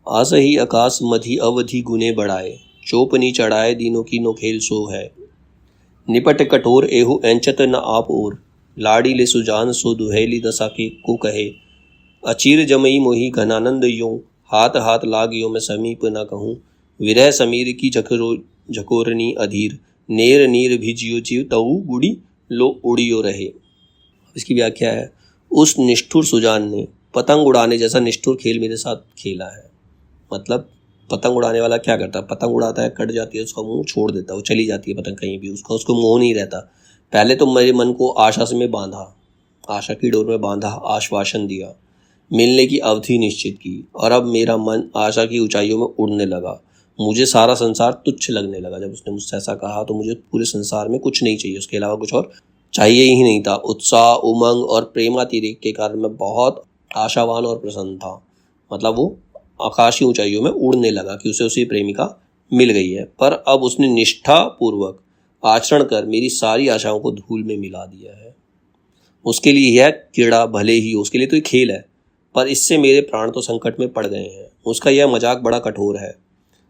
आसही आकाश मधी अवधि गुने बढ़ाए, चोपनी चढ़ाए दीनों की नो खेल सो है। निपट कठोर एहु एंचत न आप ओर, लाड़ी ले सुजान सो दुहेली दशा के को कहे। अचीर जमई मोही घनानंद यूं, हाथ हाथ लाग यो मैं समीप न कहूँ। विरह समीर की झकोरनी अधीर, नेर नीर भी जियो जीव तऊ गुड़ी लो उड़ियो रहे। इसकी व्याख्या है, उस निष्ठुर सुजान ने पतंग उड़ाने जैसा निष्ठुर खेल मेरे साथ खेला है। मतलब पतंग उड़ाने वाला क्या करता है, पतंग उड़ाता है, कट जाती है, उसका मुंह छोड़ देता है, वो चली जाती है पतंग कहीं भी, उसको मोह नहीं रहता। पहले तो मेरे मन को आशा से में बांधा, आशा की डोर में बांधा, आश्वासन दिया, मिलने की अवधि निश्चित की, और अब मेरा मन आशा की ऊंचाइयों में उड़ने लगा। मुझे सारा संसार तुच्छ लगने लगा। जब उसने मुझसे ऐसा कहा तो मुझे पूरे संसार में कुछ नहीं चाहिए, उसके अलावा कुछ और चाहिए ही नहीं था। उत्साह, उमंग और प्रेमातिरेक के कारण मैं बहुत आशावान और प्रसन्न था। मतलब वो आकाशीय ऊंचाइयों में उड़ने लगा कि उसे उसी प्रेमिका मिल गई है। पर अब उसने निष्ठा पूर्वक आचरण कर मेरी सारी आशाओं को धूल में मिला दिया है। उसके लिए यह कीड़ा भले ही हो, उसके लिए तो ये खेल है, पर इससे मेरे प्राण तो संकट में पड़ गए हैं। उसका यह मजाक बड़ा कठोर है।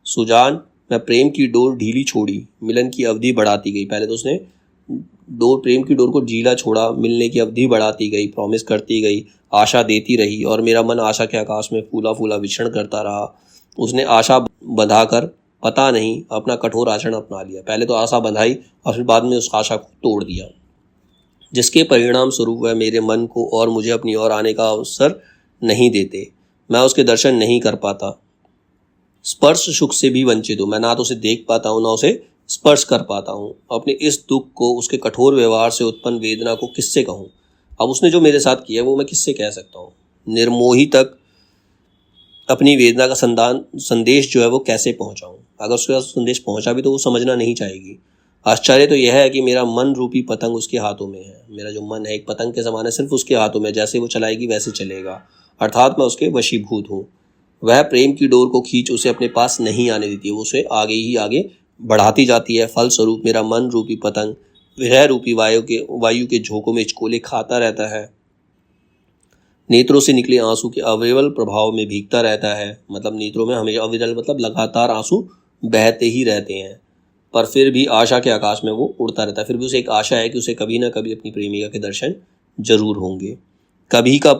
सुजान, मैं प्रेम की डोर ढीली छोड़ी, मिलन की अवधि बढ़ाती गई। पहले तो उसने प्रेम की डोर को ढीला छोड़ा, मिलने की अवधि बढ़ाती गई, प्रॉमिस करती गई, आशा देती रही, और मेरा मन आशा के आकाश में फूला फूला विचरण करता रहा। उसने आशा बंधाकर पता नहीं अपना कठोर आचरण अपना लिया। पहले तो आशा बंधाई और फिर बाद में उस आशा को तोड़ दिया, जिसके परिणाम स्वरूप वह मेरे मन को और मुझे अपनी ओर आने का अवसर नहीं देते। मैं उसके दर्शन नहीं कर पाता, स्पर्श सुख से भी वंचित हूँ। मैं ना तो उसे देख पाता हूँ, ना उसे स्पर्श कर पाता हूँ। अपने इस दुख को, उसके कठोर व्यवहार से उत्पन्न वेदना को किससे कहूँ। अब उसने जो मेरे साथ किया वो मैं किससे कह सकता हूँ। निर्मोही तक अपनी वेदना का संदेश जो है वो कैसे पहुँचाऊँ। अगर उसके पास संदेश पहुँचा भी तो वो समझना नहीं चाहेगी। आश्चर्य तो यह है कि मेरा मन रूपी पतंग उसके हाथों में है। मेरा जो मन है एक पतंग के समान है, सिर्फ उसके हाथों में, जैसे वो चलाएगी वैसे चलेगा, अर्थात मैं उसके वशीभूत हूँ। वह प्रेम की डोर को खींच उसे अपने पास नहीं आने देती है, वो उसे आगे ही आगे बढ़ाती जाती है। फलस्वरूप मेरा मन रूपी पतंग विरह रूपी वायु के झोंकों में हिचकोले खाता रहता है, नेत्रों से निकले आंसू के अविरल प्रभाव में भीगता रहता है। मतलब नेत्रों में हमेशा अविरल मतलब लगातार आंसू बहते ही रहते हैं, पर फिर भी आशा के आकाश में वो उड़ता रहता है। फिर भी उसे एक आशा है कि उसे कभी ना कभी अपनी प्रेमिका के दर्शन जरूर होंगे। कवि का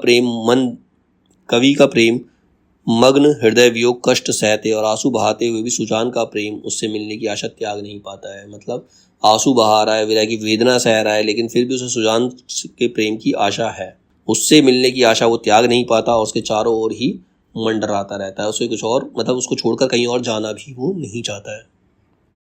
प्रेम मग्न हृदय वियोग कष्ट सहते और आंसू बहाते हुए भी सुजान का प्रेम उससे मिलने की आशा त्याग नहीं पाता है। मतलब आंसू बहा रहा है, विरह की वेदना सह रहा है, लेकिन फिर भी उसे सुजान के प्रेम की आशा है। उससे मिलने की आशा वो त्याग नहीं पाता और उसके चारों ओर ही मंडराता रहता है। उसे कुछ और मतलब उसको छोड़कर कहीं और जाना भी वो नहीं चाहता है।